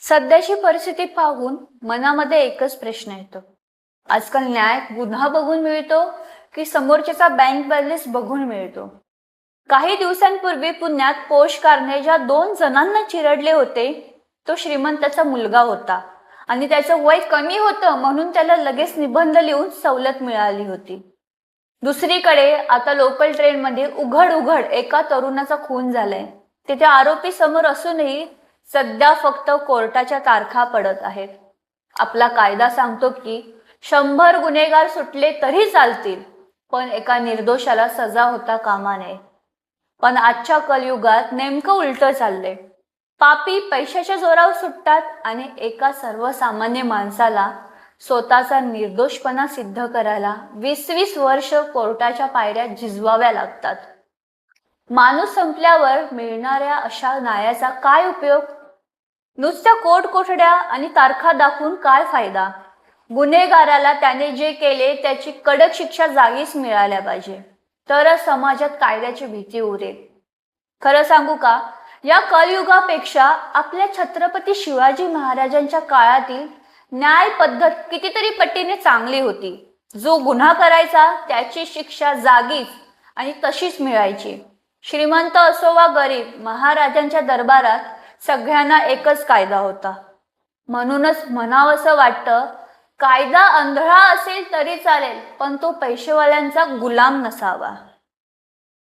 सध्याची परिस्थिती पाहून मनामध्ये एकच प्रश्न येतो. आजकाल न्याय गुन्हा बघून मिळतो की समोरच्याचा बँक बॅलन्स बघून मिळतो? काही दिवसांपूर्वी पुण्यात पोश कारने ज्या 2 जणांना चिरडले होते, तो श्रीमंताचा मुलगा होता आणि त्याचं वय कमी होतं म्हणून त्याला लगेच निबंध लिहून सवलत मिळाली होती. दुसरीकडे आता लोकल ट्रेनमध्ये उघड उघड एका तरुणाचा खून झालाय. तिथे आरोपी समोर असूनही सध्या फक्त कोर्टाच्या तारखा पडत आहेत. आपला कायदा सांगतो की 100 गुन्हेगार सुटले तरी चालतील, पण एका निर्दोषाला सजा होता कामा नये. पण आजच्या कलियुगात नेमकं उलटं चाललंय. पापी पैशाच्या जोरावर सुटतात आणि एका सर्वसामान्य माणसाला स्वतःचा निर्दोषपणा सिद्ध करायला 20-20 वर्ष कोर्टाच्या पायऱ्या झिजवाव्या लागतात. माणूस संपल्यावर मिळणाऱ्या अशा न्यायाचा काय उपयोग? नुसत्या कोर्ट कोठड्या आणि तारखा दाखवून काय फायदा? गुन्हेगाराला त्याने जे केले त्याची कडक शिक्षा जागीच मिळाल्या पाहिजे, तरच समाजात कायद्याची भीती उरेल. खरं सांगू का, या कलियुगापेक्षा आपल्या छत्रपती शिवाजी महाराजांच्या काळातील न्याय पद्धत कितीतरी पटीने चांगली होती. जो गुन्हा करायचा त्याची शिक्षा जागीच आणि तशीच मिळायची. श्रीमंत असो वा गरीब, महाराजांच्या दरबारात सगळ्यांना एकच कायदा होता. म्हणूनच म्हणावंसं वाटतं, कायदा आंधळा असेल तरी चालेल, पण तो पैसेवाल्यांचा गुलाम नसावा.